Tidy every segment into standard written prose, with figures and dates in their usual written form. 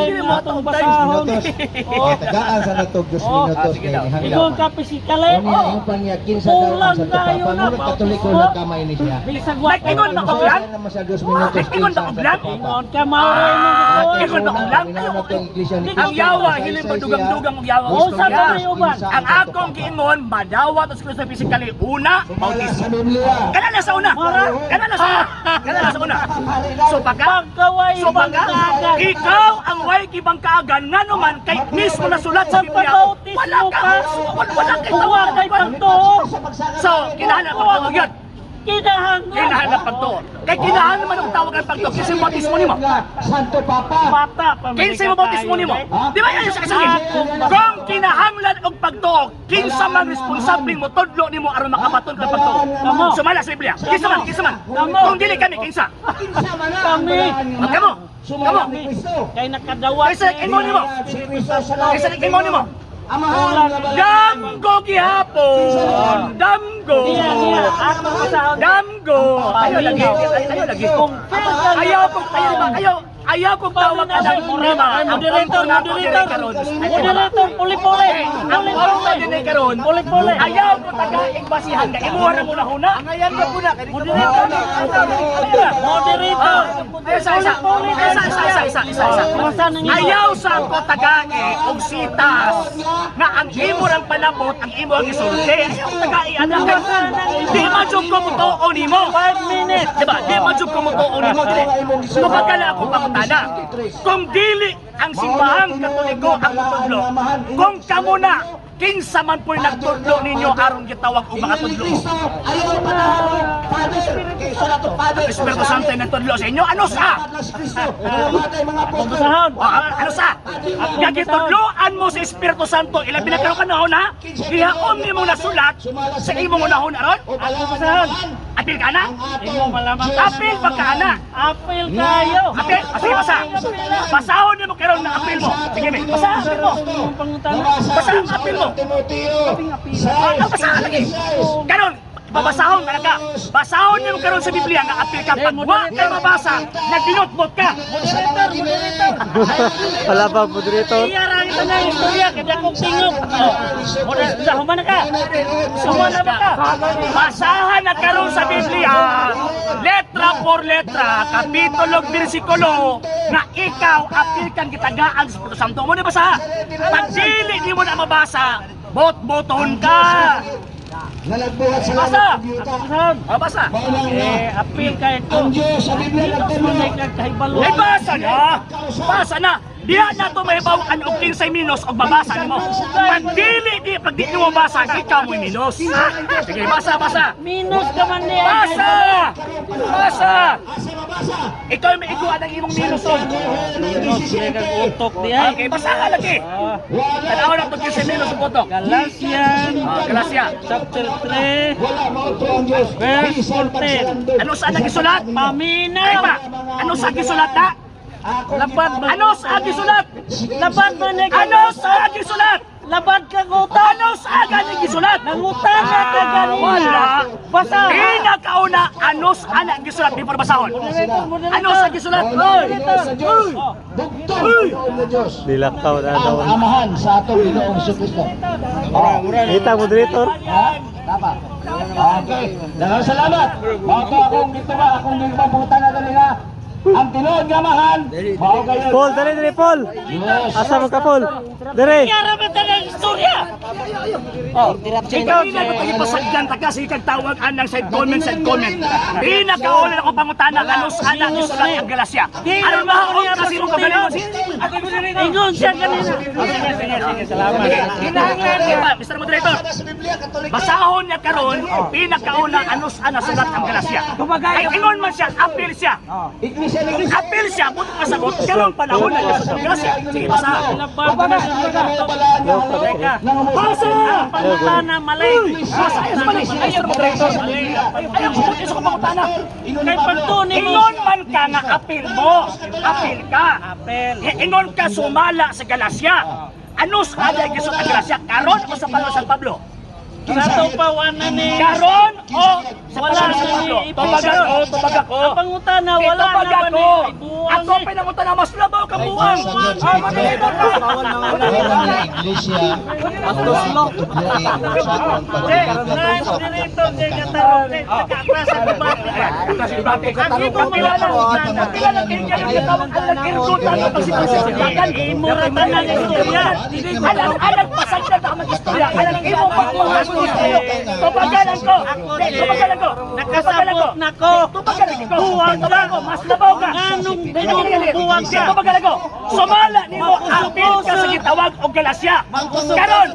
Dili mo itong basahon. Tagaan sa natog 2 minutos. Ingon ka pisikali. Yung pangyakin sa daw sa papa mo katoliko na kamay ni siya. Ingon na ko lang. Ingon na ko lang. Ingon ka mauray mo. Ingon na ko lang. Ang yawa, hiling padugang-dugang ang yawa. O sa uban. Ang akong giingon, madawa to sa pisikali. Una, bautismo. Kana na sa una. Kana na sa una. So baka, ikaw ang way kibang kaagan nga naman kay mismo na sulat sa Biblia. Wala kay pagtuo. So, kinahanglan pagtuo yun. Kinahanglan pagtuo. Kay kinahanglan naman ang tawag ang pagtuo. Kinsa yung bautismo nimo? Santo Papa. Kinsa yung bautismo nimo? Di ba yan sa kasagin? Kung kinahanglan og pagtuo, kinsa man responsable mo tudlo nimo aron makabaton ka pagtuo. Sumala sa Biblia. Kinsa man? Kung dili kami, kinsa? Kami. Kamo. Kay nakadawa. Kinsa imo nimo? Kinsa imo nimo? Damgo gihapon. Damgo. Ayo lagi. Ayaw kong tawag ka ng problema. Moderator, puli-puli. Ang problema din ay karon. Puli-puli. Ayaw ko tagaing basihan ka. Imuha mo na huna. Ang ayan ka po na. Moderator. Isa. Ayaw sa ko tagaing og sitas na ang imo lang panabot, ang imo ang isulti. Ayaw tagaing anak. Di madjog ko mo tuon nimo. 5 minutes. Diba? Di madjog ko mo tuon nimo. Kapagkala ako pangutan. Kung dili ang simbahang Katoliko ang tutudlo, kung kamo na kinsa man po'y nagtudlo ninyo aron gitawag og mga tudlo. Espiritu Santo ay nagtudlo sa inyo. Ano sa? Ano sa? Gagitudloan mo sa Espiritu Santo. Ilabi na karon kanahon ha? Gihaon nimo nasulat sa imong unahon aron? Apil ka na? Apil pa ka na? Apil kayo. Apil? Sige, basa. Basahon nimo karon na apil mo. Sige, me. Basa apil mo. Basa apil mo. Basahan lagi. Karon, babasahon talaga. Basahon niyo karon sa Biblia nga apil ka pag wa kay mabasa, nagdinotbot ka. Moderator. Wala pa moderator. Iya ra ito na istorya kada kong tingog. Moderator, humana ka. Humana ba ka? Basahan na karon sa Biblia. Letra por letra, kapitulo bersikulo na ikaw apil kang gitagaan sa Espiritu Santo. Mo ni basa. Pag dili di mo na mabasa, bot-boton ka. Basa! Basa! Apil kayo ito. Ang Diyos sa Biblia Ay, basa na! Basa na! Diya na ito may bawaan og 15 minus og babasa nimo. Pag di mo basa, ikaw mo'y minus. Sige, basa! Minus ka man niya! Basa! Ikaw may iguan ang imong minus o. Minus, may kag-utok diya. Okay, basa ka lagi. Tanaw na ito 15 minus ang utok. Galasya. Chapter 3. Verse 14. Ano saan nagisulat? Paminaw. Ano saan gisulat na? Lapad ba? Ano sa gisulat? Lapad ba niya? Ano sa gisulat? Labad ka ngutan. Ano sa ganing gisulat? Nangutan na ka ganina. Basa. Pinakauna, ano sa anak gisulat? Di pa basahon. Ano sa gisulat? Dilakaw na daw. Ang amahan sa atong Ginoong Jesucristo. Kita moderator. Tama. Okay. Daghang salamat. Maka akong dito ba akong gipabutan na dali na. Ang tinuod nga mahan, mao kayo. Paul, dali Paul. Asa mo ka Paul? Dere. Kaya ba tagang istorya? Ikaw na ipasagdan ta kasi kagtawag anang side comment. Pinakauna ako pangutana kanos anak ni sulat ang Galasya. Aron mahaon kasi mo kagaling mo. Ingon siya kanina. Sige, salamat. Kinahanglan Mr. Moderator. Basahon niya karon pinakauna anos ana sulat ang Galasya. Ay ingon man siya, apil siya. Apil siya, buto kasabot, karon panahon na sa Galasya. Sige, basa. Basa! Pangutana, malay. Basa, ayos malay. Ayos Moderator. Ayaw ko puti sa pangutana. Kay pagtuni mo. Ingon man ka nga apil mo. Apil ka. Ingon ka sumala sa Galasya. Ano sa aday gisot ang Galasya? Karon o sa panahon San Pablo? Sa tupawanan ni karon o sa wala sa Pablo? Tubag ako. Ang pangutana, wala naman ako. eh. Ang Kopay ng utana, mas labaw ka buwang. Manalito ka. Iglesia, ang tubuin sa akong Nakasabot na ko. Buwag ka. Mas labaw ka. Anong binubuwag ka? Sumala nimo apil ka sa gitawag og galasya. Karon,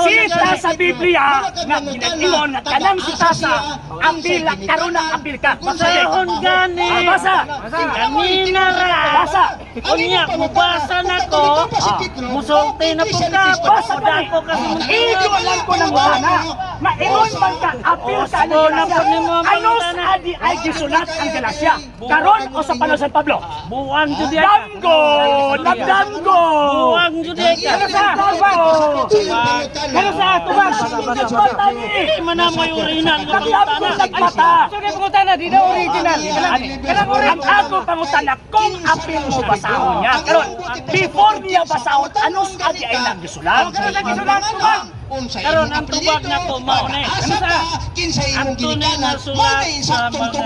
sita sa Biblia nga ginag-ingon nga kanang sitasa apil karon na apil ka. Masahon gani. Basa. Kanina ra. Basa. Unya, mubasa na ko. Musulti na po ka. Basa Pagkuda ko kasi Igo lang ko ng utana. Maingon man ka apil ka ng galasya. Anos adi ay gisulat ang galasya. Karon o sa panahon San Pablo. buwang judi ka. Damgo! Nagdamgo! Buwang judi ka. Kano sa tubag? Nagpatani! Hindi man na may original nga Nagdamgo pangutana. nagpata! Pangutana, di na original. Ang ako pangutana, kung apil mo basahon niya. Karon, before niya basahon, anong adi ay nagisulat? Karon ang tubag na ko mao ni. Ang tunay na sulat sa mga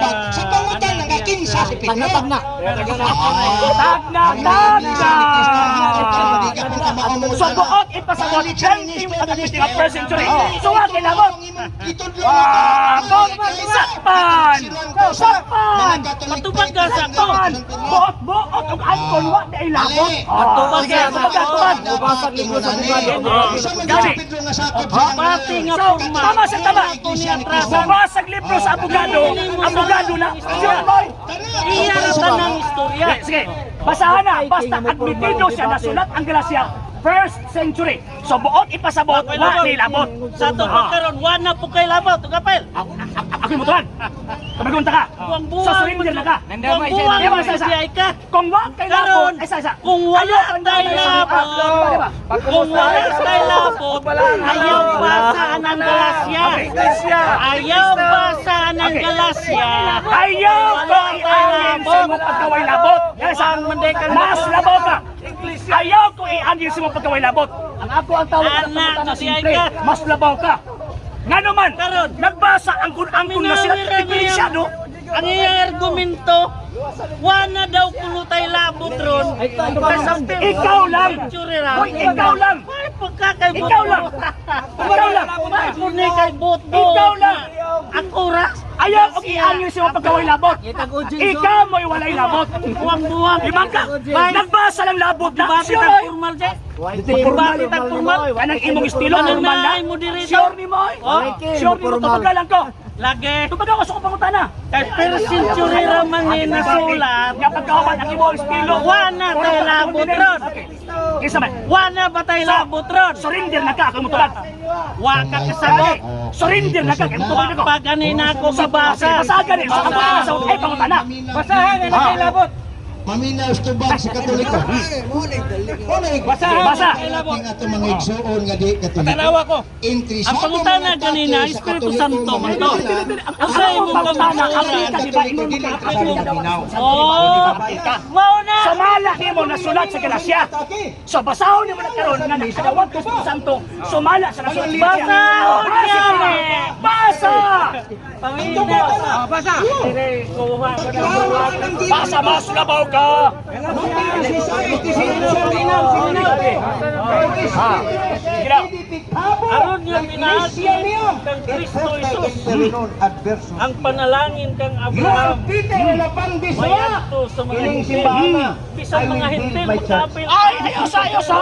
So buot ipasabot 21st century. So wag ilabot. Sakpan! Sakpan! matubag ka sa ko. Buot og angkon wa na ilabot. Matubag Sige, ka sa tubag. ko. Gani. Pati nga So, forma. tama sa tama. Atrasan. Mabasag libro sa abogado na. Sure, boy. Iya ra ta ng istorya. Sige, basahan na. Basta admitido siya na sulat ang Galacia, 1st century. So buot ipasabot, wa nilabot. Sa to pagkaron wa na po kay labot kapel. Ako yung mutuan. Kamagunta ka. Buwang-buwang. So surrender na ka. Buwang-buwang Di ba, isa-isa? biyay ka. Kung wa kay labot, Karon, isa-isa. kung wala Ayaw ang tayo dami sa labot, diba? kung wala tayo labot, ayaw basaan ang galasya. Ayaw basaan ang galasya. Ayaw ko iangin sa mga pagkaway labot. Yes, mas labaw ka. Ayaw ko iangin sa mga pagkaway labot. Ang ako ang tawag Anak, na nasiyay simple, ka. mas labaw ka. Nga naman, Karon. nagbasa ang kun-angkon na sila iglesia, no? Ang iyang argumento, wa na daw kulutay labot ron. Ikaw lang. Hoy, ikaw lang. Ay, pagkakay Ikaw lang. Ikaw lang. Ay, punay kay boto. Ikaw lang. Ako ra. Ayaw ko iangin sa mga pagkaway labot. Ikaw mo'y walay labot. Buwang-buwang. Limang ka. Nagbasa lang labot na. Bakit Sure, ang oy. formal dyan? Bakit ang formal? Kanang imong estilo, Anong normal na. naay mo diri Sure ni mo, oy. Oh? Sure ni mo, tupagalan ko. Lagi. Tupagal ko sa kupangutana. Kay per century raman ni nasulat. Nga pagkawaman ang imong estilo. Wa na tayo labot ron. Isa man. Wa na ba tayo labot ron? Surrender na ka, kung mutulag. Wa ka kasagot. Surrender na ka, kung mutulag ako. Pag ganina ako mabasa. Basagan eh, sa kapatid sa ay pangutana. Basahan na kay labot. Maminaw tubag sa Katoliko. Basa. Ating ato mga igsuon nga di Katoliko. Tanawa ko. Entry Ang pangutana ganina, Espiritu Santo man to. Ang imong pangutana, apil ka, di ba? Imong apil ka. Oh, mao na. Sumala ni mo na sulat sa Galacia. So basahon ni mo na karon nga nakadawat ko sa Santo. Sumala sa nasulat. Basahon niya. Basa. Basa. Basa mas labaw ka. Aron nga pinagi kang Kristo Jesus. Ang panalangin kang Abraham. Mayanto sa mga hintil. Bisan mga hintil magkapil. Ay, ayos. Ayos sa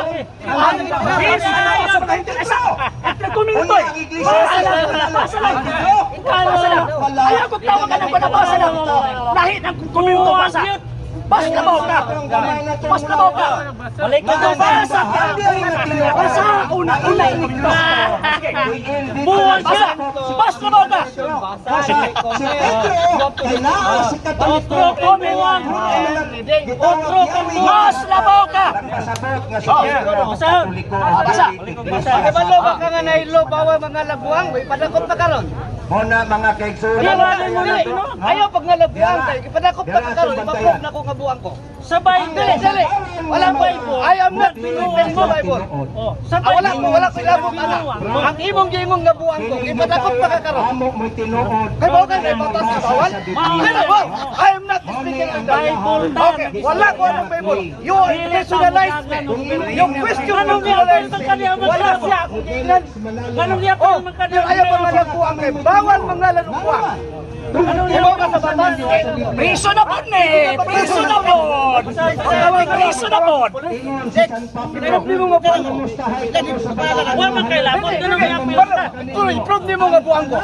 mga hintil. Isa. At nagkumintoy. Basa lang. Ayaw ko tawag ka ng panabasa lang. Lahi ng kuminto basa. Bas na mo ka. Bas na mo ka. Balik ka doon. Basa ka. Basa. Una. Buwan ka. Bas na mo ka. Otro kumuwang. Otro kumuwang. Mas labaw ka. Masaon. Basa. Kabalo ba ka nga nailo bawa mga labuang, may padakot pa karon. Muna mga kaigsunan. Ayaw pag nalabuan tayo. Ipadakop na karon, ipaprove na ko nga buang ko. Sa Bible. Dali. Walang Bible. I am not believing sa Bible. Sa Wala Bible. ko ilabot ana. Ang imong giingong nga buang ko, ipadakop na karon. Amo mo tinuod. Kay mo kay batas sa bawal. I am not speaking of the Bible. Okay, wala ko ang Bible. You personalize me. You question personalize me. Wala siya akong giingnan. Ganun niya Oh, pa magkano. ayaw pa malabuan kay bawal mangalan upuan. Imo ka sa batas. Priso na po ni! Priso na po! Priso na po! Prove mo nga buang ko. Wa man kay labot ganun niya pa. Prove mo nga buang ko.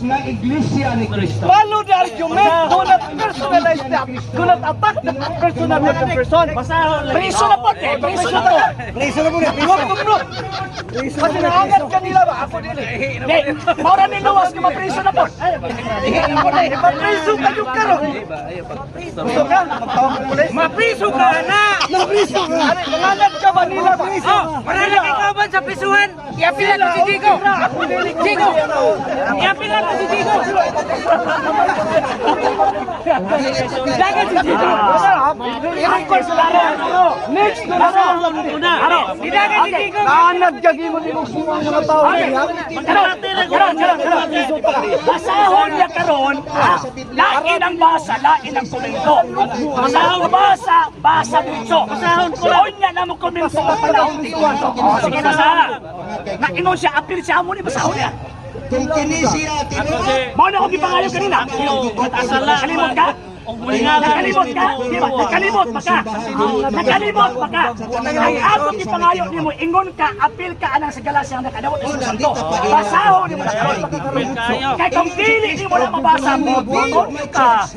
Na iglesia ni Cristo. Follow the argument. Do not personalize that. Do not attack the personality of the person. Priso na po ni! Priso na po! Priso na po ni. Kasi naangat ka nila ba? Ako dili. Hindi! Maura ni Luwas ka mapriso na po! Ipapriso ka yung karon. Gusto ka? Magtawag ng pulis? Mapriso ka na. Napriso ka. Mangangat ka ba nila ba? Marami kay kauban sa prisuhan. Iapilan mo si Digo. Digo. Iapilan mo si Digo. Dagat si Digo! I-record sa laro. Next na laro. Ano? Idagan si Digo. Naanad ka gimo ni mga tao niya. Basahon niya karon, lain ang basa, lain ang komento. Basahon basa, basa dito. Basahon ko lang niya na mo komento sa panahon dito. Sige basa. Na inon siya apil siya mo ni basahon niya. Kung kinisiya tinuod. Mo na ko gipangayo kanina. Kalimot ka? Nakalimot ka? Di ba? Nakalimot pa ka? Nakalimot pa ka? Ang ako gipangayo nimo ingon ka, apil ka anang sa Galacia nakadawat sa santo. Basahon ni mo nakalimot pa ka. Kay kung dili ni mo na mabasa mo, boton ka.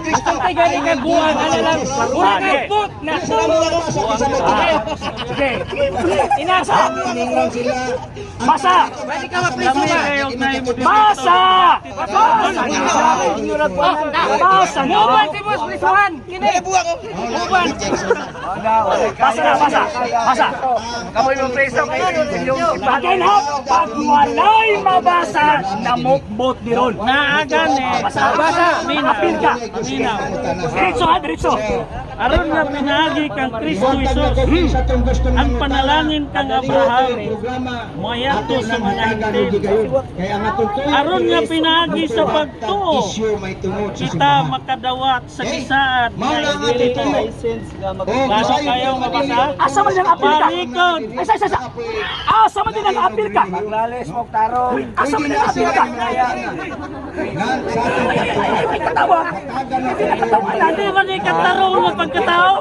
Ang kay galing nga buwan ano lang. Ura ka put na. Sige. Inasa. Basa. Pwede ka mapriso ba? Basa. Basa na. Buwan si Boss prisuhan. Kini. Buwan. Basa na, basa. Basa. Kamoy mo preso kayo. Again ha, pag walay mabasa, namukbot di ron. Naagan eh. Basa, basa. Apil ka. Minaw. Diretso ha, diretso. Aron nga pinagi kang Kristo Jesus. Ang panalangin kang Abraham. Moyato sa mga hindi. Aron nga pinagi sa pagtuo. Kita makadawat sa kisaad. Basa kayong mabasa? Asa man yung apil ka? Palikod. Asa. Asa man din ang apil ka? Lales mo taro. Asa man din ang apil ka? Ay, katawa. Hindi na katawanan. Hindi man ikataro ng pagkatao.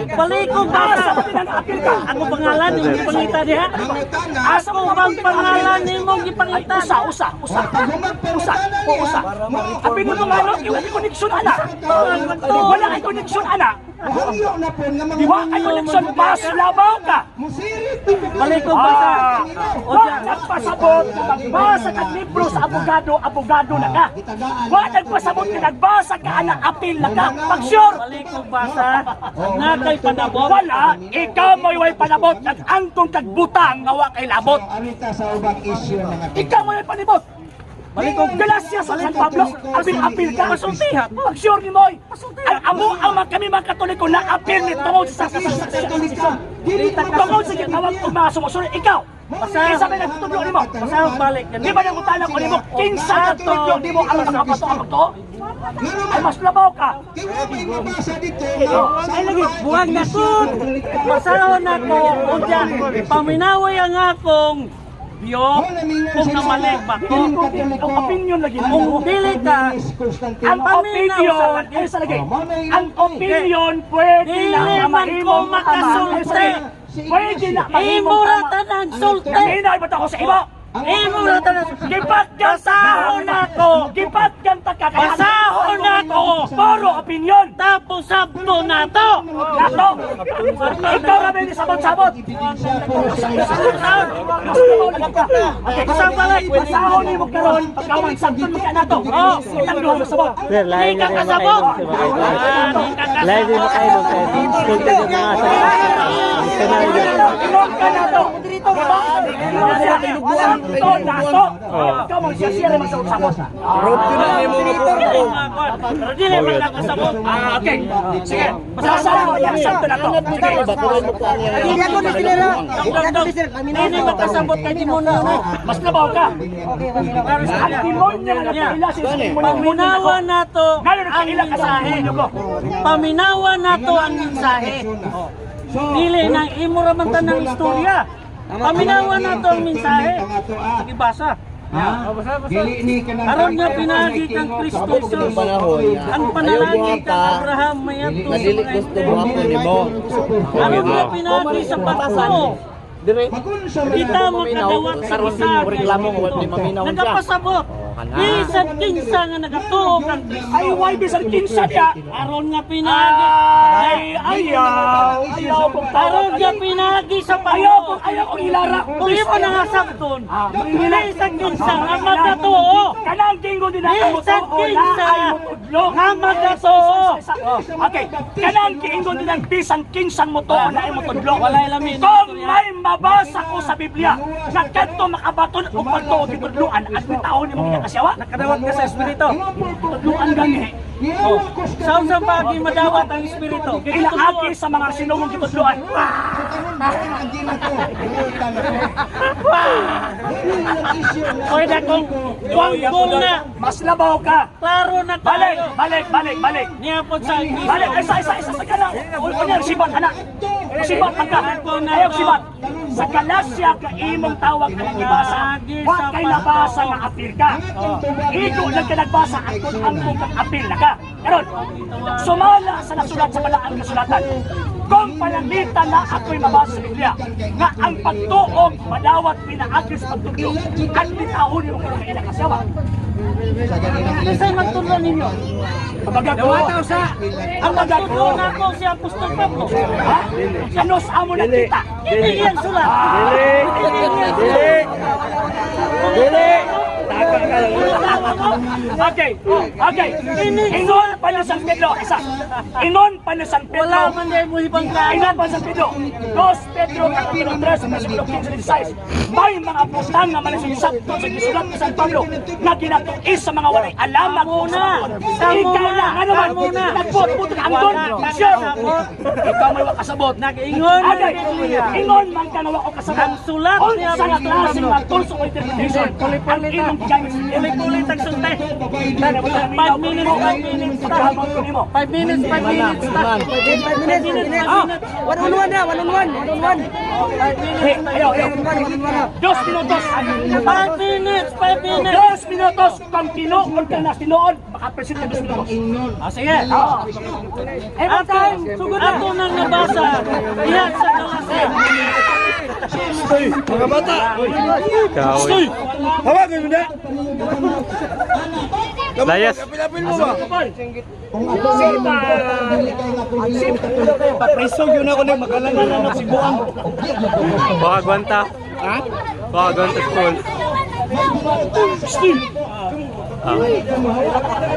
Palikod Asa basa. man din ang apil ka? Ako pangalan yung ipangita diha. Asa mo Ang pangalan ni mong ipangita. Usa. Apil mo mga ano, iwan yung connection ana. Wala kay connection ana. Hangyo na po nga mga Diwa kay connection pas labaw ka. musirit. Palikod basa. Wa nagpasabot nagbasa ka libro sa abogado na ka. Wa nagpasabot ka nagbasa ka ana apil na ka. Pag sure Palikod basa. Nga kay panabot. wala, ikaw mo'y way panabot at angkong kagbutang nga wa kay labot. Arita sa ubang issue mga Ikaw mo'y panibot. Balikog Galacia sa San Pablo, apil ka, masultiha. Pag sure ni Moy, ang amo ang kami mga Katoliko na apil ni tungod sa tungod sa gitawag kong mga sumusunod. Ikaw, kinsa may nagtutudyo ni mo? Pasahog balik. Di ba nang utana ko ni mo? Kinsa nagtutudyo ni mo ang mga kapato ang to? Ay mas labaw ka. Kaya may mabasa dito. Ay lagi, buwag na sud. Pasahon ako. O dyan, paminaway ang akong biyo kung namalik ba ko. Ang opinion lagi mo. Kung dili ka, Ang opinion, sa lagi. Ang opinion pwede dili lang na man ko mahimong makasulti. Pwede na Imo ra tanang sulti. Hinay ba ako sa iba? Imo ra tanang Gipatgan Basahon ako. Gipatgan ta ka. Basahon ako. Puro opinion. Tapos po sabto na to. Nato! Ikaw na may sabot-sabot! Okay, pasahon ni mo karon pagkawan sabton mo ka nato. Oh, itang duha sabot. Hindi ka kasabot. Lain din mo kayo school ka din mga sa Ilong ka nato. Sabton nato. Ikaw mo siya rin magsabot-sabot. Pero dili man lang kasabot. Okay. Sige. Pasahon mo yung sabton nato. Sige. Hindi ako ni Silera. Hindi ba kasabot kay Demonyo na? Mas labaw ka. Ang demonyo na nakakila sa Paminawa nato Ngayon ang nakakila ka sa mensahe. demonyo ko. Paminawa nato ang mensahe. Dili na imo ra man tanang istorya. Paminawa nato ang mensahe. Sige basa. Aron nga pinagi kang Kristo Jesus. Ang panalangin kang Abraham mayadto sa mga Israel. Aron nga pinagi sa pagtuo. Kita makadawat sa isa nagapasabot. Bisan kinsa nga nagatuo kang Kristo. Ay, why bisan kinsa niya? Aron nga pinagi. Ayaw kong Aron nga pinagi sa pagtuo. ayaw kong ilara. Kung imo na nga sabton, bisan kinsa nga magatuo. Kanang tinggo din ako mo Bisan kinsa nga magatuo. Okay, kanang tinggo din ang bisan kinsang mo to na imo tudlo. Walay lamin. Kung may mabasa ko sa Biblia na kadto makabaton og pagtuo gitudloan at bitaon nimo kaya kasyawa. Nakadawat ka sa Espiritu. Tudloan gani. Sa unsang pagi madawat ang Espiritu. Ilaagi sa mga sinumong gitudloan. Oy dakong buang na. Mas labaw ka. Klaro na Balik, tayo. balik. Niapot sa Kristo. Balik, isa sa kana. Unya sibat anak. Sibat man ka. Ayaw sibat. Sa Galacia ka imong tawag ang ibasa. Wa kay nabasa nga apil ka. Ikaw lang ka nagbasa ang kung apil na ka. Karon, sumala sa nasulat sa balaang kasulatan. Kung pananglitan na ako'y mabasa sa Biblia, nga ang pagtuog, madawat, pinaagis, pagtuglo, at bitahon mo kayo ng ilang kasyawa. Kisa'y magtulong ninyo. Ang magagawa sa ang magagawa. Magtulong na ako si Apostol Pablo. Ha? Ano sa amo nakita? Hindi yan sulat. Okay. Ingon pa na San Pedro. Isa. Ingon pa na San Pedro. Wala man dahil mo ibang kain. Ingon pa San Pedro. 2 Pedro kapitulo 3 versículo 15-16. May mga putang nga manasinisap sa gisulat ni San Pablo na ginatuis sa mga walay alamat Muna. Ikaw na. Ano man? Muna. Nagput-put ang anggon. Sure. Ikaw may wakasabot. Nag-ingon na Agay. Biblia. Ingon man ka nga wako kasabot. Ang sulat Kung niya sa Biblia. klase nga tools of interpretation, ang imong gamit sa Ulit ang sunte. 5 minutes. 5 minutes. 5 minutes. 5 minutes. One-on-one na, one-on-one. Ayaw. 2 minutos. 5 minutes. 5 minutes. 2 minutos. Kung tinuod ka na tinuod, makapresent ka 2 minutos. Sige. Ato nang nabasa. Iyan sa Galacia. Layas. Papresog yun ako na magalangan na ng Sibuan. Baka gwanta. Ha? Baka gwanta school.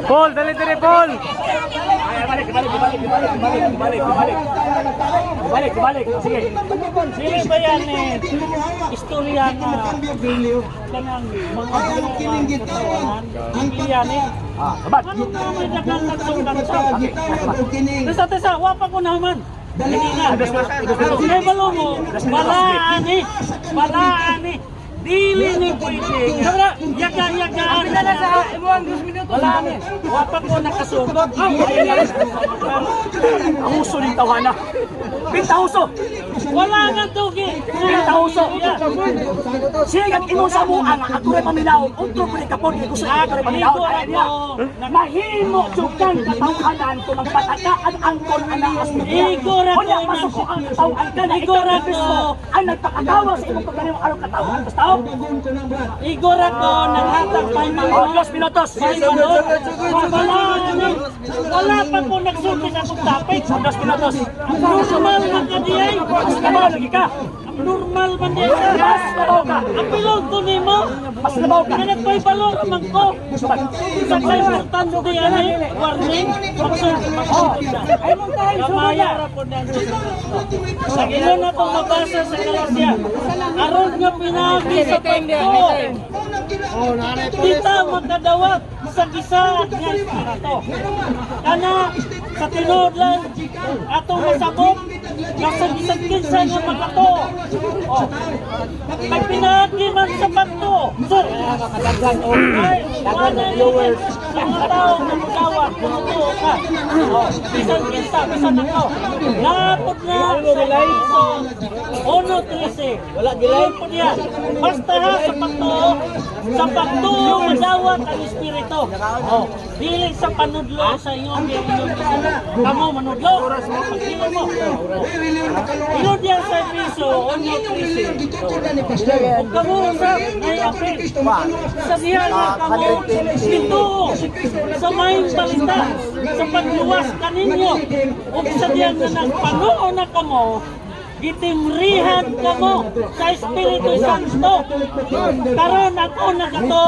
Paul, dali Paul. Balik. Sige. Sige ba yan istorya na kanang mga hindi yan Abad. Ano naman nagang nagsundan sa Tesa, wapa ko naman. Hindi na. Sige balo mo, balaan Dili ni pwede. Yaga-yagaan na na sa imuang 2 minutos. Wala ni. Wapa ko nakasugod. Uso ni tawana. Pintahuso. Wala nga tugi. Pintahuso. Siya imo sa mo ang ako ray paminaw. Utro pa ni kapon ko sa ako ray paminaw. Mahimo jugkan katawhanan ko magpatakaan ang kon anaas mo. Igora ko Wala pasok ko ang katawhan ka na Igora ko. ang nagpakatawa sa imong pagkaniwang araw katawhan. Basta ikaw? Igor ako, naghatag pa yung mga. 2 minutos. Wala pa po nagsulti sa akong topic. 2 minutos. Normal man ka diay. Mas nabaw lagi ka. Normal man diay. Mas nabaw ka. Ang pilog to nimo. Mas nabaw ka. Kaya nagpay balon man ko. Sa kay importante diyan ay warning. Ay mo tayo kamaya ra po nang. Sa ilo na to mabasa sa Galacia. Aron nga pinagi sa pagko. Kita makadawat sa gisaad nga espiritu. Kana sa tinuod lang atong masabot nasa gisag kinsa nga magato. Oh. May pinagi man sa pagto. Sir, ay, wala yun. Sa mga tao na magawat, punuto ka. Oh, bisan kinsa, bisan ako. Napot na sa iso. 1:13. Wala gilay po niya. Basta ha sa pagto madawat ang espiritu. Oh, dili sa panudlo sa inyong kamo manudlo. Pagkilo mo. Ilo diya sa piso, 1:13. Kung kamo sa ay apil. Sa diyan nga kamo ito sa may balita sa pagluwas kaninyo. O sa diyan nga nagpanuo na kamo gitimrihan kamo sa Espiritu Santo. Karon ako nagato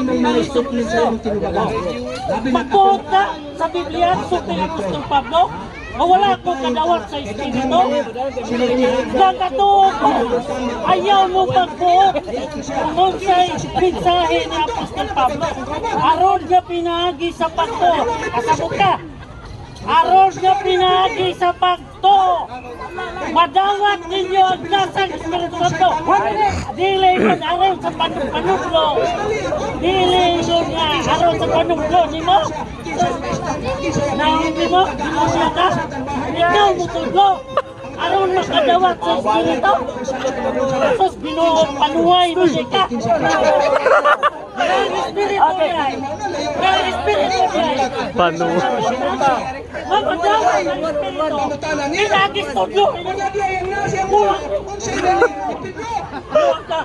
ng Jesucristo. Magbuot ka sa Biblia sa Apostol Pablo. O wala ko kadawat sa Espiritu. Nagatuo ko. Ayaw mo pagbuot. Kung sa'y mensahe ni Apostol Pablo. Aron nga pinagi sa pagto. Kasabot ka. Aron nga pinagi sa pagto. Madawat ninyo ang dasang Espiritu Santo. Dili yun aron sa panublo. Dili yun nga aron sa panublo. Di mo? Hindi mo? Ginuya ka? Ikaw mo tudlo. Aron makadawat sa Espiritu. Sus, binuong panuhay mo siya ka. Ang Espiritu niya. Ang Espiritu niya. Paano? Mapadawat ang Espiritu. Pinagis tudlo. Buwag ka.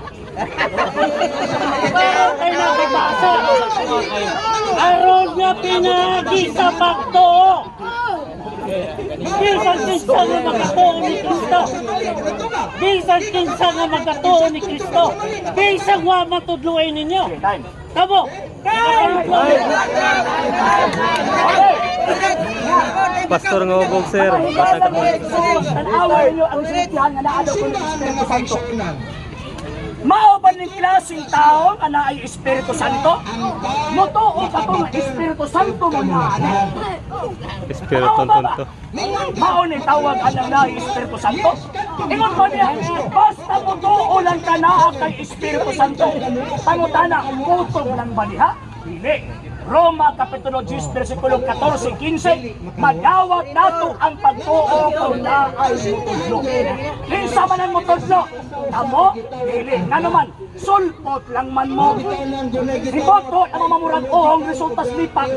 Parang kayo nakibasa. Aron nga pinagi sa pagto. Bisan kinsa nga magatuo ni Kristo. Bisan kinsa nga magatuo ni Kristo. Bisan wa matudluin ninyo. Tamo. Pastor nga ubog, sir. Basta ka mo. Tanawa ninyo ang sinitihan nga naadaw ko ng Espiritu Santo. Mao ba ning klaseng tao nga naay Espiritu Santo? Motuo ka to nga Espiritu Santo mo na. Espiritu tonto. Mao ni tawag ang naay Espiritu Santo. Ingon ko niya, basta motuo lang ka na kay Espiritu Santo. Pangutana, utog lang ba niya? Dili. Roma Kapitulo 10, versikulo 14-15, magawat nato ang pagtuo kung naay mutudlo. Kinsa man ang mutudlo? Tamo? Dili. Nga naman, sulpot lang man mo. Liboto na mamamurag ohong resultas lipak.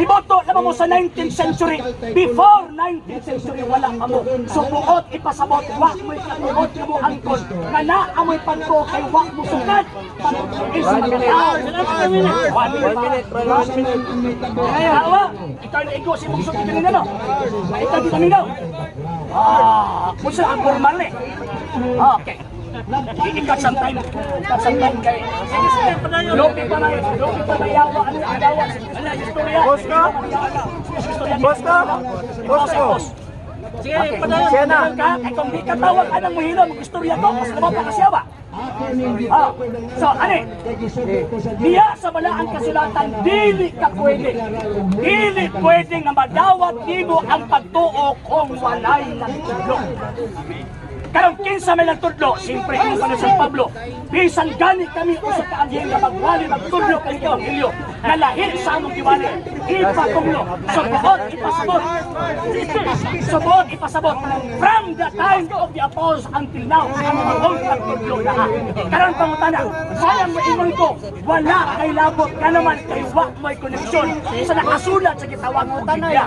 Liboto na mo sa 19th century. Before 19th century, wala ka mo. Subuot, ipasabot, wak mo'y katuot ka mo angkon. Nga na amoy pagko kay wak mo sukad. Pag-is magkakaw. 1 minute. Awa, ikaw na ikaw si Bugso kita nila, no? Ikaw kita nila. Kung saan ang formal eh. Okay. Ikat sometime kay Lopi pa na yawa ang adawa. Boss ka? Boss ka? Boss ko? Sige, siya na. Kung di katawag ka ng muhilo, mag-istorya ko, mas naman pa kasi yawa. So, ani? Diya sa balaan kasulatan, dili ka pwede. Dili pwede nga madawat nimo ang pagtuo kung walay nagtudlo. Karong kinsa may nagtudlo, siyempre ang sa San Pablo. Bisan gani kami usa ka anghel nga magwali magtudlo kay Evangelyo na lahi sa among giwali. ipatunglo. Subuot, ipasabot. Subuot, ipasabot. From the time of the apostles until now, ang maong pagtutlo na. Karon pangutana, sayang mo ingon ko, wala kay labot ka naman kay wak mo'y koneksyon sa nakasulat sa gitawag mo Biblia.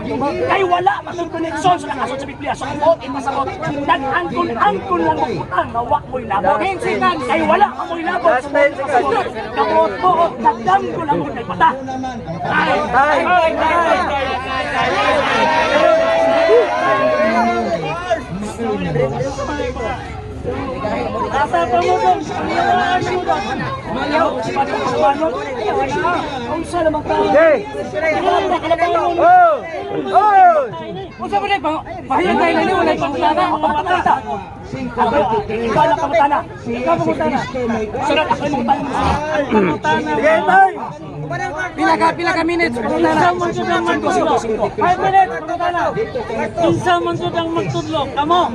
Kay wala masong koneksyon sa nakasulat sa Biblia. Subuot, ipasabot. Nag-angkon lang mo putang na wak mo'y labot. Kay wala ka mo'y labot. Subuot, ipasabot. Kamuot mo, nagdam ko lang mo kay pata. Asa pa mo dong? Mayaw, si Padre Pasabanot. Kung saan naman ka? Kung saan ba na yung pahayag tayo na niyo, wala yung pangutana. Ang pangutana. Ikaw lang pangutana. Ikaw pangutana. Surat ako yung pangutana. Sige, tayo. Pila ka minutes. Kinsa man jud ang magtudlo? 5 minutes. Pangutana. Kinsa man jud ang magtudlo? Kamo.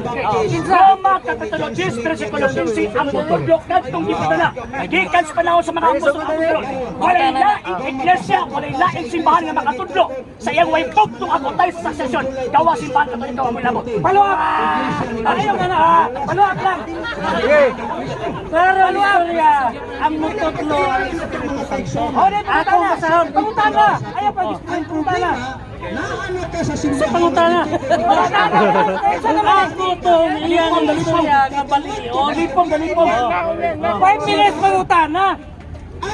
Roma Kapitulo 10, versikulo 15, ang tutudlo kadtong gipitana. Nagikan sa panahon sa mga apostol at apostol. Walay laing iglesia, walay laing simbahan nga makatudlo. Sa iyang way tugtong ako tayo sa succession. Gawa simbahan ka ito ang labot. Paluak! Ayaw ka na ha! Paluak lang! Pero Gloria, ang magtudlo ang Espiritu Santo. Ako masahon. Pangutana! Ayaw pa gusto yung pangutana! Sa pangutana. Ako to iyang Gloria nga balion. Dalipong! 5 minutes pangutana!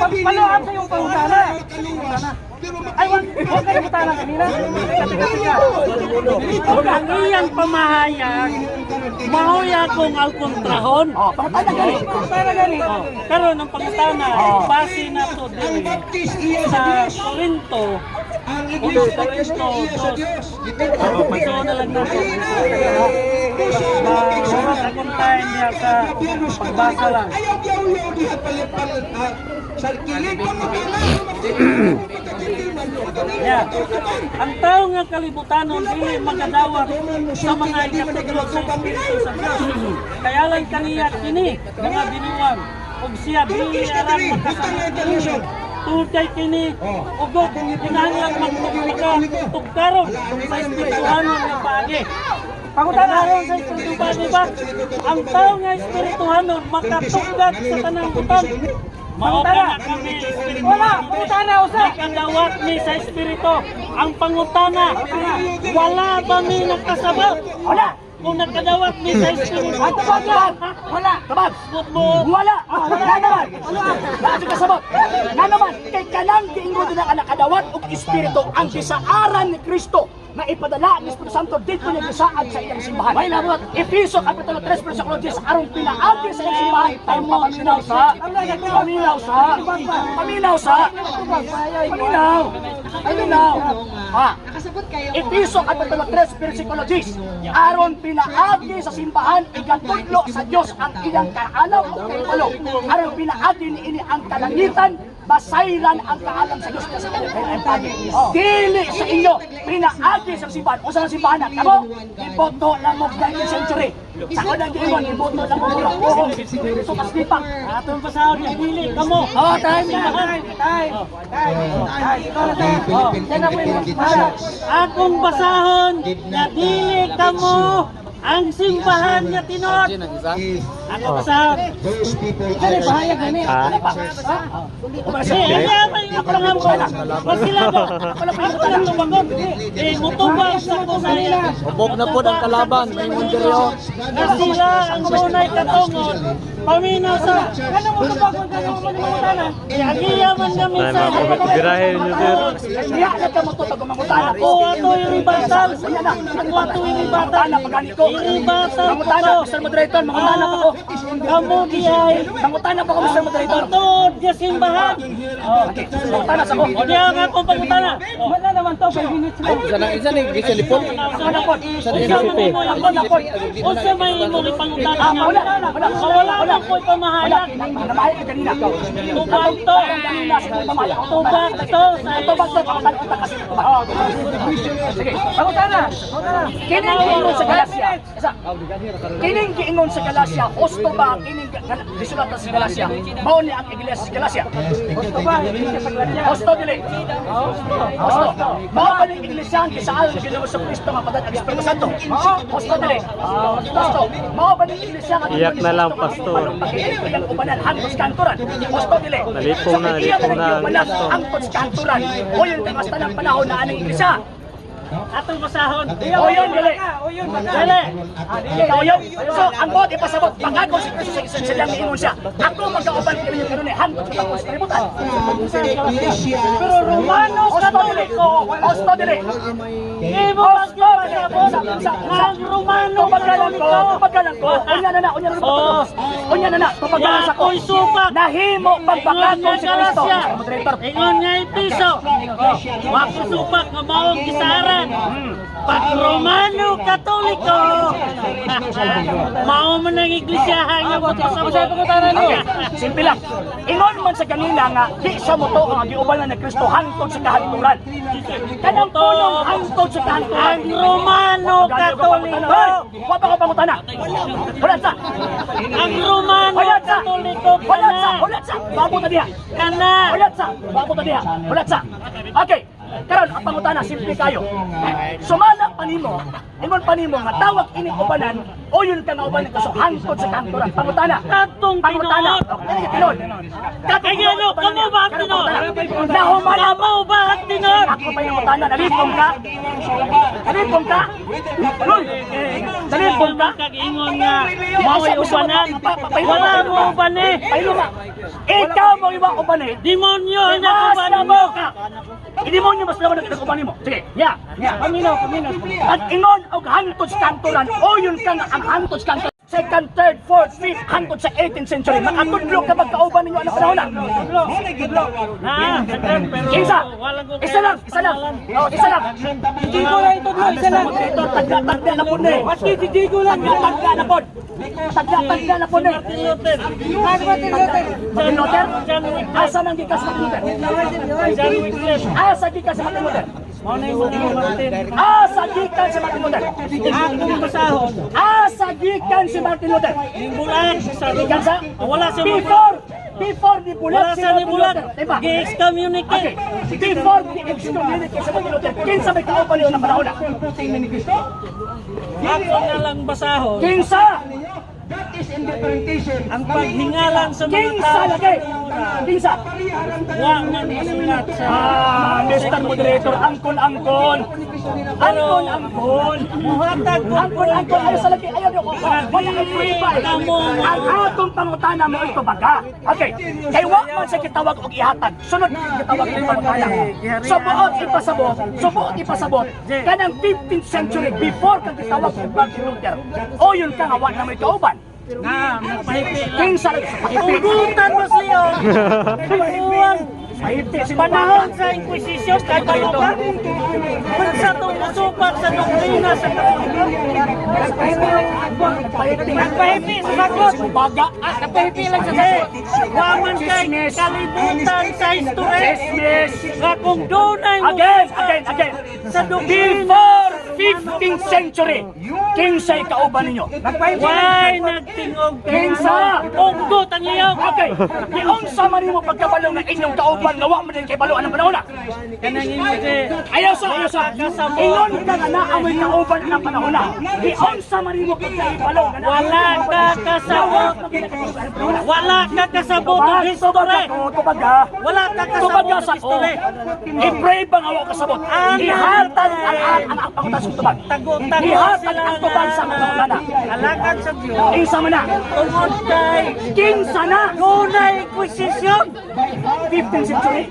Paluak sa yung pangutana! Ay, huwag ka na putana kanina. Ang iyang pamahayag, mahuya kong alkontrahon. Pangutana gali. Pangutana gali. Karon ang pangutana, base na to din sa Corinto. Corinto 2. Ito na lang natin. Surat akong time niya sa pagbasa lang. Yeah. Ang tao nga kalibutanon dili magadawat sa mga ikatulog sa Espiritu sa Dios. Kaya lang kaniya kini mga binuwang ug siya dili aram makasama kini. Tulay kini ugod kinahanglan magtugtuga tugkaron sa espirituhanon nga paagi. Pangutanan sa espirituhanon ba? Ang tao nga espirituhanon makatugad sa tanang buton. Pangutana kami espiritu. Wala! Pangutana usa! Nakadawat ni sa espiritu. Ang pangutana, wala ba mi nakasabot? Wala! Kung nakadawat ni sa espiritu. Ang tabag yan! Wala! Tabag! Wala! Wala naman! Wala ka sabot! Nga naman, kay kanang diingo din ang nakadawat o espiritu ang bisaaran ni Kristo na ipadala ni Espiritu Santo dito niya bisaad sa iyang simbahan. May labot! Efeso Kapitulo 3, versikulo 10, arong pinaagi sa iyang simbahan. Tayo mo paminaw sa... Paminaw! Ha? Efeso Kapitulo 3, versikulo 10, aron pinaagi sa simbahan, igatudlo sa Diyos ang iyang kaalaw o kaipalo. Aron pinaagi ni ini ang kalangitan, basayran ang kaalam sa Diyos na sa kanyang dili sa inyo, pinaagi sa simbahan. O sa simbahan na, kamo, iboto lang mo 19th century. Sa kanang diimon, iboto lang mo mura. So, mas lipang. Atong pasahod niya, dili, kamo. Oo, tayo na. Akong basahon, na dili kamo ang simbahan niya tinod. Ako basahon. Ano bahaya gani? Kaya may kapangham ko na. Masila ko. Ako lang tumagot. Mutubang sa kusaya. Ubog na po ang kalaban, may mundiryo. Sila ang tunay katungod. Paminaw sa... Ano mo kapag kung mo ni Mangutana? Agiyaman kami Ay, sa... mga kapitbirahin nyo, sir. Diya na ka mo to pag Mangutana. Ako ato yung ibatal. Ako ato yung ibatal. Iribatal ko Mangutana, to. Mr. Moderator, Mangutana pa ko. Kamu diay. Mangutana pa ko, Mr. Moderator. Atod niya simbahan. Mangutana sa ko. O diya nga akong pangutana. Wala naman to, 5 minutes lang. Isa ni Giselipon. Ako na po. Unsa may imong ipangutana? Wala. Ano ko'y pamahayak? Namahal ka kanina. Tubag to. Kanina sa pamahal. Tubag to. Tubag to. Pangutan kasi. Sige. Pangutan na. Kining giingon sa Galasya. Kining giingon sa Galasya. Husto ba kining disulat sa Galasya? Mao ni ang iglesia sa Galasya. Husto ba? Husto dili. Husto. Mao ba ni iglesia ang gisaal ni Ginoo sa Kristo mapadad ang Espiritu Santo? Husto dili. Husto. Mao ba ni iglesia ang Iyak na lang, pastor. Ang ubanan hangtod sa kanturan. Husto dili. Nalipong na, pastor. Hangtod sa kanturan. O yun kang hasta ng panahon na aning iglesia. Atong basahon. O yun, dili. Dili. Ikaw yun. So, ang bot ipasabot. Pagkako si Kristo sa silang ingon siya. Ako magkauban ko yung kanunay. Hangtod sa tapos kalimutan. Pero Romanos Katoliko. Husto dili. Ibo magpapasabot ang Romano Katoliko. Pagkalan ko. Unya na na. Unya na na. Pagkalan sa ko. Ako'y supak. Nahimo pagpagkako si Kristo. Moderator. Ingon nga piso. Wako supak nga maong gisaran. Pag Romano Katoliko. Mao man ang iglesiyahan nga magpasabot. Okay, simple lang. Ingon man sa kanila nga di sa moto ang giubanan ni Kristo hangtod sa kahanturan. Kanang punong hangtod sa kahanturan. Ang Romano Katoliko. Wa pa ko pangutana. Wala sa. Ang Romano Katoliko Wala sa. kana. Wala sa. Babo ta diha. Kana. Wala sa. Babo ta diha. Wala sa. Okay. Karon ang pangutana simple kayo. Sumala panimo, ingon panimo nga tawag ini ubanan o yun ka nga ubanan kaso hangtod sa kanturan. Pangutana. Katong Pangutana. tinuod. Kagano, kamo ba ang tinuod? Nahumala mo. Kamo ba ang tinuod? Ako pa yung utana, nalipong ka? Nalipong ka? Loy! Nalipong ka? Kag-ingon nga, mao'y ubanan. Wala mo uban eh. Pailuma. Ikaw mo iba ubanan. Demonyo ang Mas nakuban na mo. mo ka! Idemonyo mas laban ang ubanan mo. Sige, ya. Paminaw. At ingon og hangtod sa kanturan, o yun ka nga ang hangtod sa kanturan. Second, third, fourth, fifth, hangtod sa 18th century. Makatudlo ka magkauban ninyo ang panahon na. Pero Isa! walang ko Isa lang! Isa lang! Oh, isa lang! Hindi ko lang ito, isa lang. Ito, tagla-tagla na po na eh. Maski hindi ko lang. Tagla-tagla na po. Tagla-tagla na po na eh. Martin Luther. Martin Luther? Asa nang gikas Martin Luther? Asa gikas sa Martin Luther? Asa gikan si Martin Luther? Akong basahon. Asa gikan si Martin Luther? Nibulat sa Gikan sa? Wala sa Before di bulat Wala si sa Martin nibulat. Luther. Diba? Gi-excommunicate. Okay. Before the excommunicate sa Martin Luther, kinsa may kaupan niyo ng panahon na? Ako na lang basahon. Kinsa? Ang paghingalan sa mga Kinsa tao. lagi? Kinsa? Wa man masulat sa Mr. Moderator, angkon. muhatag ko Angkon. Ayaw sa lagi. Ayaw niyo ko. Wala kang purify. Ang atong pangutana mo ito baga. Okay. Kay wa man sa kitawag og ihatag. Sunod kitawag ng pangutana. Subuot ipasabot. Kanang 15th century before kang kitawag og Martin Luther. O yun ka nga wa na may kauban. na nagpahipi lang. Kinsa lang. Ugutan mo siya. Buwang Panahon panahon sa Inquisition kahit ano ka. Kung sa itong masupak sa doktrina sa Katoliko. Nagpahipi sa sagot. baga. Nagpahipi lang sa sagot. Waman kay kalibutan sa history. Chismis. Nga kung dunay mo Again. sa doktrina. Before 15th century, kinsay kauban ninyo? Why nagtingog Kinsa? Unggot ang liyog. Okay, di unsa man nimo pagkabalo nga inyong kauban nga wa man din kay baluan ang panahon na? Kanang inyo kay Ayaw sa. Ingon ka nga na amoy kauban ang panahon na. Di unsa man nimo pagkabalo nga wala ka kasabot. Wala ka kasabot ng history. Wala ka kasabot ng history. I-pray ba nga wa kasabot? Ihatag ang pangutas sa tubag. Tago-tago Ihatag sila ang tubag sa mga ulana. Alakad sa Diyos. Kinsa man na? Tungod kay Kinsa na? Dunay Inquisition. 15th century?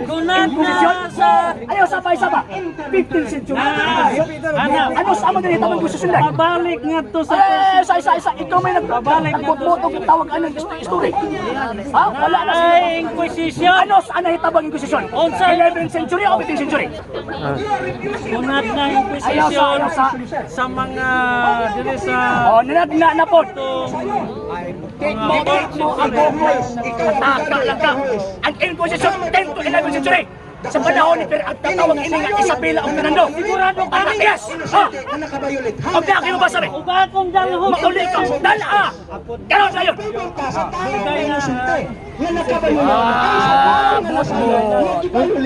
Dunay Inquisition? na sa Ayaw sa pa. 15th century. Ano sa mo din itawag gusto sunday? Pabalik nga to sa Isa. Ikaw may nagboto kung tawag anong history. Ha? Wala na siya. Inquisition. Ano sa hitabang Inquisition? 11th century o 15th century? Unat na Inquisition sa mga dili sa Nanagna na po. Take mo ang Google. Ataka lang ka. Ang Inquisition 10 to 11th century. Sa panahon ni Pero at tatawag ini nga Isabela o Fernando. Sigurado ka na yes. Ha? Huwag na kayo masabi. uga akong dalho. Mauli ka. Dala. Ganon na yun.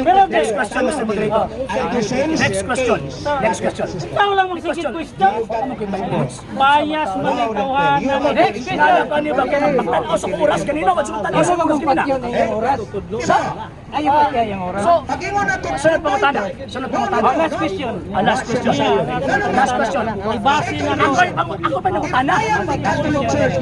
Pero Next question, Mr. Moderator. Next question. ikaw lang magsigit question. Bias manikawan. Next question. Ano ba kayo magtanaw sa oras kanina? Magtanaw sa oras kanina. Ayaw pa kaya yung oras. So, sunod pangutana. Last question. Last question. Ibasi na mo. Ako ba nangutana?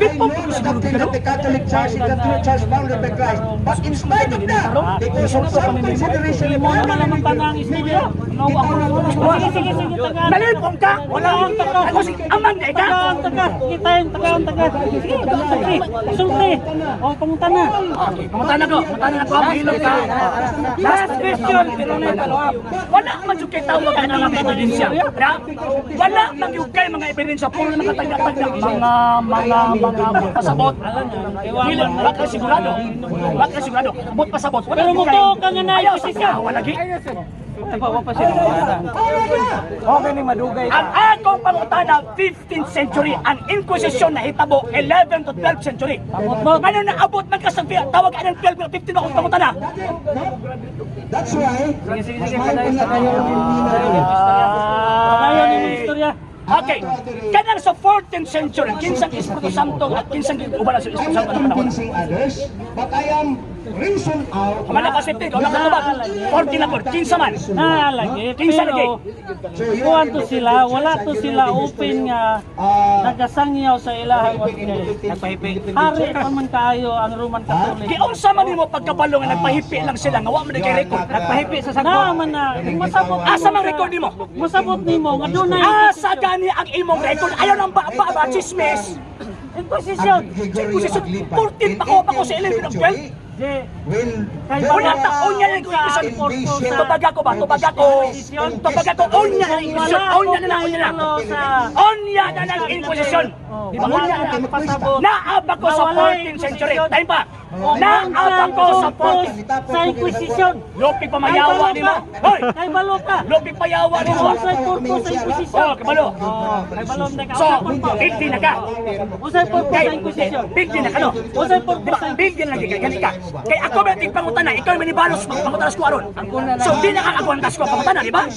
Bitpong ko siguro dito. The Catholic Church is the true church founded by Christ. But in spite of that, because of some consideration Mo naman naman tanang istorya. No, ako na sige tagaan. Nalipong ka? Wala akong taga. Ako si Amang na ika? Taga. Kita yung taga. Sige. Sulti. O pangutana. Pangutana ko. Mahilog ka. Last question. Wala man yung kayo tawag na mga ebidensya. Wala man yung kayo mga ebidensya. Puro nakatagapag ng mga pasabot. Wala ka sigurado. Bot pasabot. Pero mo to ka nga na Ayaw sa kawa lagi. Okay ni madugay. Ang akong pangutana 15th century, ang Inquisition na hitabo 11th to 12th century. Ano na abot man ka sa tawag ka ng 12 o 15 akong pangutana? that's why, Kaya ni istorya. Okay, kanang sa 14th century, kinsang Espiritu Santo at kinsang uban sa Espiritu Santo ng panahon. convincing others, but I am reason out. Kamala ka 15, o nakatubag, 14 na po, kinsa man. Lagi. Kinsa lagi? Kuwan to sila, wala to sila open nga nagasangyaw sa ilahang nagpahipik. Hari pa man kayo ang Roman Catholic. Giunsa man nimo pagkabalo nga nagpahipi lang sila, nga wa man kay record. Nagpahipi sa sagot. Naman na, masabot. Asa man record nimo? Masabot nimo nga dunay Asa gani ang imong record? Ayaw nang ba chismis. Inquisition. Inquisition, 14 pa ko sa 11 of 12. Una taon niya yung Inquisition. Tubaga ko. Unya na Inquisition. Unya na ng Inquisition. Di ba unya na? Naaba ko sa 14th century. Time pa. Naaba ko sa 14th. Sa Inquisition. Lopig pamayawa ni mo. Hoy! Kay balo ka. Lopig payawa ni mo. Usay purpose sa Inquisition. Kabalo. Kay balo na ka. So, 50 na ka. Usay purpose sa Inquisition. 50 na ka, no? Usay purpose sa Bigyan lang gani ka. Kay ako ba ting pangutana, ikaw may nibalos pangutanas ko aron. So di na ka ako ang tas ko pangutana, di ba?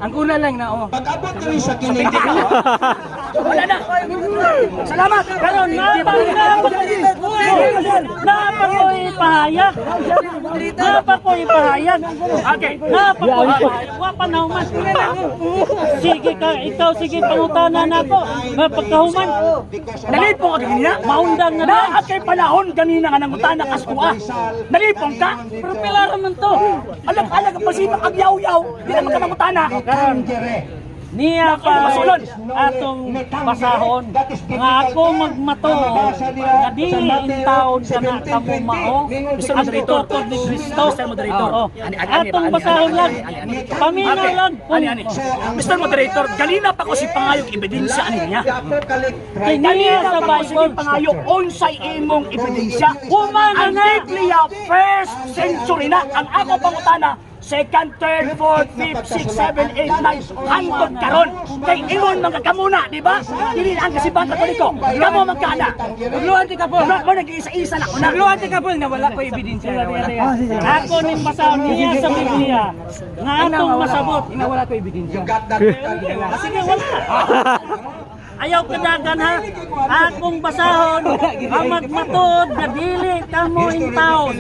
Ang kuna lang na Pag-abot kami sa kinig. Wala na. Salamat. Pero napa ko ipahayag. Okay. Wa pa nauman. Sige ka, ikaw sige pangutana nako. Mapagkahuman. Nalipong ka ganina? Maundang na Na at kay panahon ganina nga nangutana kaskuha. Nalipong ka? Pero pila raman to. Alam pasibak ang yaw-yaw. Di naman ka nangutana. Niya pa Masulod. atong basahon nga ako magmato nga dili in taon kana kamo mao ang tutod ni Kristo. Mr. Moderator. Atong basahon lang. Paminaw lang. Ani. Mr. Moderator, ganina pa ko si pangayong ebidensya ani niya. Kay niya Ganina sa pa ko si Bible. pangayong unsay imong ebidensya. Ang Biblia, 1st century na. Ang ako pangutana, 2nd, 3rd, 4th, 5th, 6th, 7th, 8th, 9th, hangtod karon. Kay imon mga kamuna, di ba? Dili ang kasibang Katoliko. Kamo magkana. Nagluhan ti kapon. Mo nag-iisa-isa na una. Nagluhan ti kapon na wala ko ebidensya. Ako ning basahon niya sa Biblia nga atong masabot. Wala ko ebidensya. Sige wala. ayaw kadagan ha. Akong basahon ang magmatod nga dili kamo in town.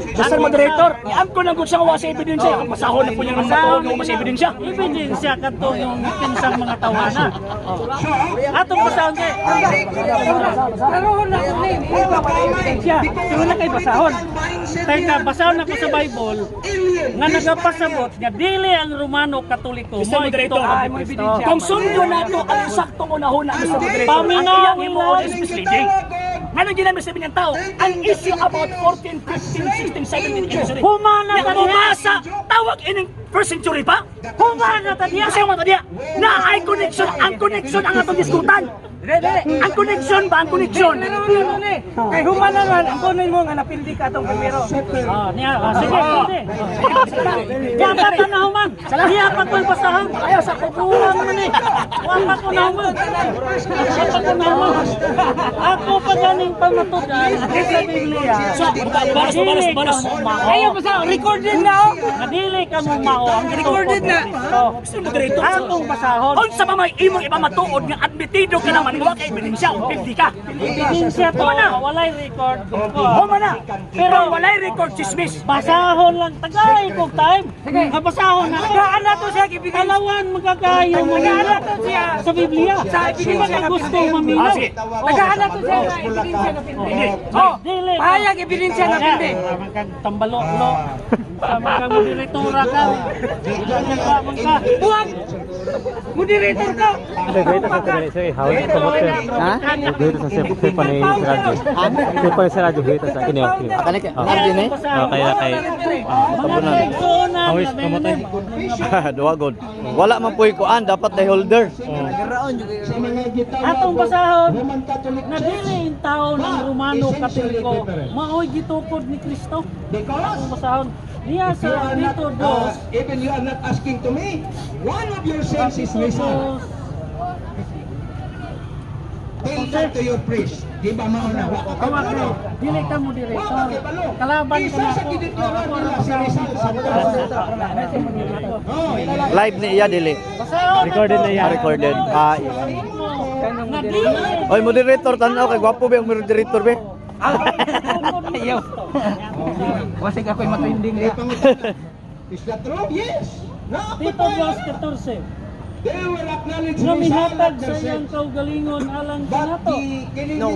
Mr. Moderator, iam ko lang kung siya kawa sa ebidensya. Ang masahon na po niya ng matuod ng mas ebidensya. Ebidensya kadto yung pinsang mga tawana. Atong basahon kay wala kay basahon. Teka, basahon ako sa Bible nga nagapasabot nga dili ang Romano Katoliko Mr. Moderator, kung sundo na ito ang saktong unahuna, Mr. Moderator, ang iyang imuod is misleading. Ano ginamit sa ng tao? Ang issue about 14, 15, 16, 17 century. Humana Yang tadiya. umasa, tawag ining first century pa? Humana tadiya. Kasi yung mga tadiya, na ay connection, ang connection ang atong diskutan. Ang connection ba? Ang connection. Kay humana man, ang kunin mo nga napildi ka itong primero. Niya, sige, sige. Dapat na human. Diya pa ko'y basahon. Ayaw sa kukulang man eh. Huwag pa ko na human. Huwag pa ko na human. Ako pa ganing pamatudan sa Biblia. Balas. Ayaw mo sa recorded na oh. Nadili ka mo mao. Ang Recorded na. Mr. Moderator, Atong basahon. unsa ba may imong ipamatuod nga admitido ka naman wa kay ebidensya o 50 ka. Ebidensya to. Walay record. Huma na. Pero walay record chismis. Basahon lang. Tagay kong time. Nga basahon na. Tagaan na to siya, kibigay. Kalawan magkakayo mo Tagaan na to siya. sa Biblia. Sa ebidensya Sa na gusto pinili. mamili. Sige. Tagaan na to siya, ebidensya na pinili. Hindi. Oh, Dili. pahayag ebidensya na pinili. Tambalo-lo. Sama ka mo direktora ka. Buwag! Moderator ka! Dito sa kanila sir, how is promoter? Ha? Dito sa sir pa ni Radyo. Sir pa ni Radyo dito sa kini okay. Kani ka? Kaya kay Mga persona. Hawis promoter. Duwagon. Wala man po'y kuan, dapat na holder. Atong basahon na dili in tao ng Romano Katoliko maoy gitukod ni Kristo. Atong basahon niya sa dito dos. Even you are not asking to me, one of your senses listen. Tell that to your priest. Di ba mauna? Kawa ko, dili ka mo direktor. Kalaban ko na Isa sa ako. kidityoran nila si Rizal sa Live ni iya dili. Basahon Recorded na yan. Recorded. na dili. Oy moderator tanaw kay gwapo ba yung moderator be? Ayaw. Wasig ako'y matinding niya. Is that true? Yes. No, Dito Dios 14. they will acknowledge Nga Rizal mihatag as sa their iyang sense. kaugalingon alang But kanato. no,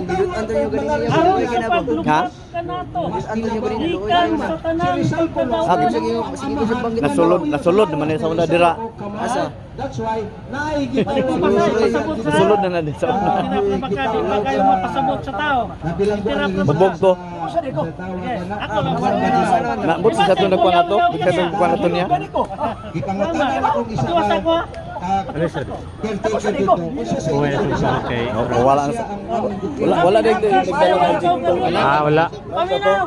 Aron sa paglukat kanato. Ikan sa tanang pagkadaot. Nasulod naman sa una dira. Asa? That's why naigit Nasulod na din sa una. Pinapabaka di pa kayo mapasabot sa tao. Bubog to. Ako lang Na but sa to nagkuan nato, bigyan ng kuan nato niya. Ipangatanan akong isa Tuwas ako ha. Ano sir? caretaker dito. Uwi na sa kay. Wala wala din Wala. Paminaw.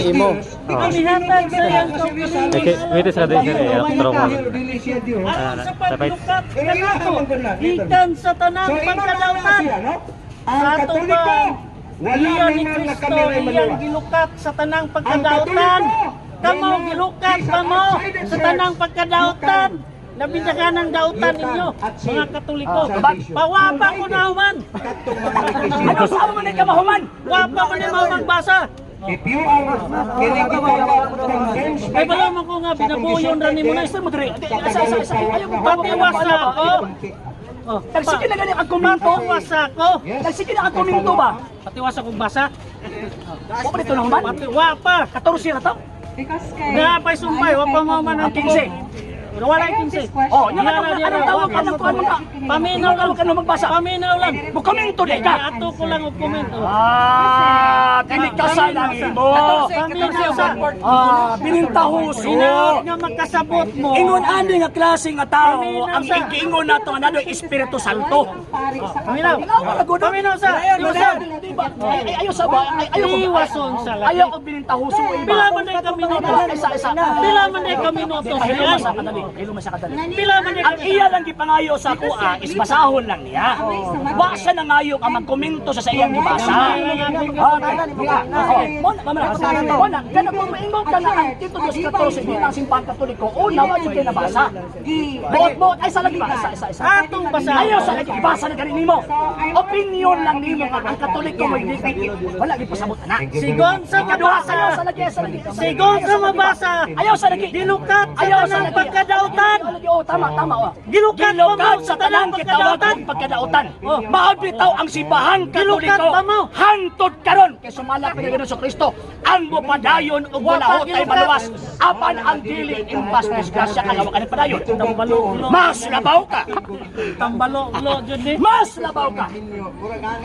imo. Mihatag sa iyang kaugalingon. Okay, wait sa din sir. Pero mo. Aron sa paglukat kanato. Ikan sa tanang pagkadautan. Ang Sa ato Katoliko, ba? wala Iya ni naman na Kristo, kami ay iyang malayo. gilukat sa tanang pagkadautan. Kamo gilukat pa mo sa tanang pagkadautan. Nabinyagan ng dautan ninyo, mga Katoliko. Pawapa ko na human. Ano sa amo man ka mahuman? Wapa mo ni mga magbasa. If you are Ay bala mo ko nga binabuyon rin ni mo na. Mr. Moderator, asa. Ayaw mo Patiwasa ako. Oh, Nagsige na gani ang komento. Patiwasa ako. Nagsige na ang komento ba? Patiwasa kong basa. Wa pa dito na human? Wapa. 14 na to. Napay sumpay, wapa mo man ang 15. Wala yung 15. Oh, yung anong tawag ka ng kuan mo ka? Paminaw lang. Ka na magbasa. Paminaw lang. Bukomento di ka. Ato ko lang og komento. Tinig ka sa langit mo. Paminaw sa. Binintahuso. Inaot nga magkasabot mo. Ingon ani nga klase nga tao ang igingon nato nga nadoy Espiritu Santo. Paminaw. Paminaw sa. Ayaw sa ba? Iwason sa langit. Ayaw og binintahuso. Pila man ay kami noto. Isa. Pila man ay kami noto. kilo man sa kadali. Pila man niya Ang iya lang gipangayo sa kuha is basahon lang niya. Wa siya nangayo ang magkomento sa iyang gibasa. Muna, kana kung maingon ka na ang Tito 2:14 bilang simbahan Katoliko, una wa jud kay nabasa. Buot-buot ay sa lagi ba? Isa. Atong basahan. Ayaw sa lagi ibasa na ganin nimo. Opinion lang nimo nga ang Katoliko may dikit. Wala gi pasabot ana. Sigon sa mabasa. Ayaw sa lagi. Sigon sa mabasa. Ayaw sa lagi. Dilukat sa Ayaw sa tanang lagi. pagkadautan. Oh, tama. Oh. Gilukat Gilukat mo sa tanang kitawatan pagkadautan. Mahal bitaw ang simbahan Gilukat Katoliko. ba mo? Hantod karon kay sumala pa ni sa Kristo. Ang mupadayon ug walahot ay maluwas. Apan ang dili impas disgrasya kalawa ka ni padayon. Mas labaw ka. Tambalo-lo jud ni. Mas labaw ka.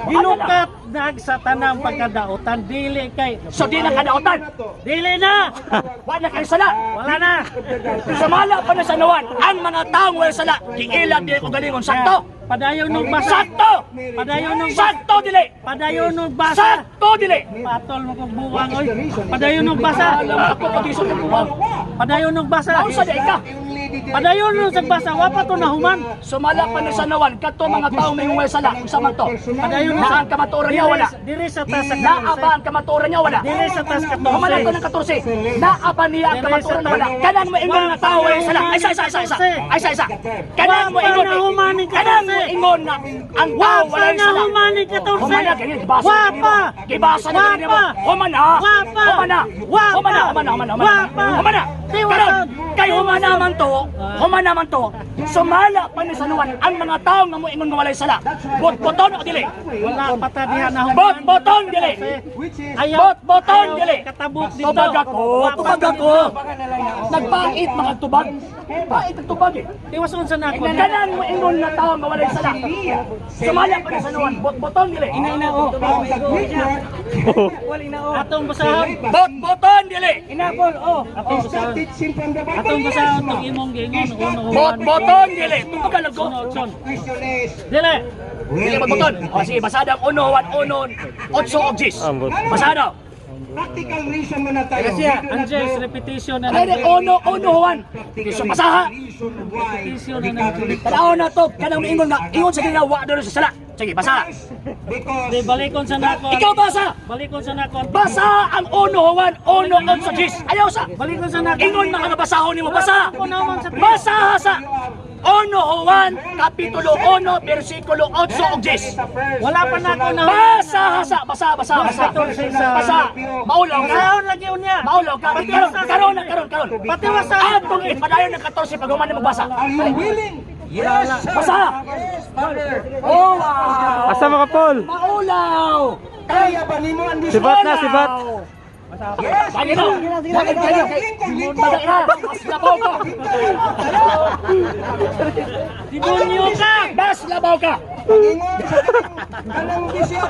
Gilukat nag sa tanang pagkadautan dili kay So di na kadautan. dili na. Wala kay sala. Wala na. Sumala pa na sa nawan. Ang mga taong wala sala giilag di ko galingon sakto. Padayon ng basa. Sakto. Padayon ng basa. Sakto dili. Padayon ng basa. Sakto dili. Patol mo kong buwang oy. Padayon ng basa. Alam ako pagisod ng buwang. Padayon ng basa. Naunsa di ka. Padayon ng sa basa wa pa to nahuman. Sumala pa na sa nawan kadto mga taong may wala sala. Unsa man to? Padayon Na ang kamatuoran niya wala. Diri sa tas sa Naaba ang kamatuoran niya wala. Dili sa tas Humala ko ng 14. Naaba niya ang kamatuoran na wala. Kanang mo ingon nga tao ay sala. Ay isa. Kanang mo ingon. Humaning Kanang mo ingon na ang tao wala Wapa na sala. humaning 14. Humana ganyan, gibasa na ganyan Wapa. mo. Gibasa na ganyan mo. Wapa. Humana. Wapa. Humana. Wapa. Humana. Wapa. Humana. Tiwasan. Karon, kay humana man to. Sumala pa ni sanuan ang mga tao nga mo ingon nga walay sala. Bot-boton o dili? Wala pa ta diha nahuman. Bot-boton dili. Ayaw. Bot-boton dili. Katabok dito. Tubag ako. Nagpait mga tubag. Pait ang tubag eh. Tiwason sa nako. Kanang mo ingon nga tao nga walay sala. Sumala pa ni sanuan. Bot-boton dili. Atong basahon. Bot-boton dili. Inapol oh. Atong basahon. Atong basahon tong imong gingon uno Bot-boton dili. Tubag lago. Dili. Dili bot-boton. O sige, basada ang 1, 8 og 10. Ambot. Basada. Practical reason mo na tayo. Anjes repetition na Kaya uno. So basaha. repetition na Tanaw na to. Kanang ingon nga. Ingon sa kanila wa daw sa sala. Sige, basa. Di balikon sa nako. Ikaw basa. Balikon sa nako. Basa ang 1, 8 10. Ayaw sa. Balikon sa nako. Ingon mga basahon nimo basa. Ako naman sa Basa sa 1 Juan kapitulo 1 bersikulo 8 ug 10. Wala pa nako na. Basa. Basa. Maulaw ka. Kaon lagi unya. Maulaw ka. Karon. Pati wasa. Atong ipadayon ng 14 pag human mo basa. Are you willing? Yes. Basa. Oh, wow. Asa mga Paul? Maulaw. Kaya ba nimo ang Sibat na, sibat. Yes. Kaya na. Bagay na. Mas labaw ka. Demonyo ka. Mas labaw ka. Pagingon. Anong bisyo?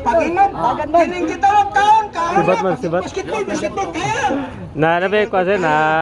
Pagingon. Kining kita taon ka. Sibat. Basketball kaya. Na nabe ko na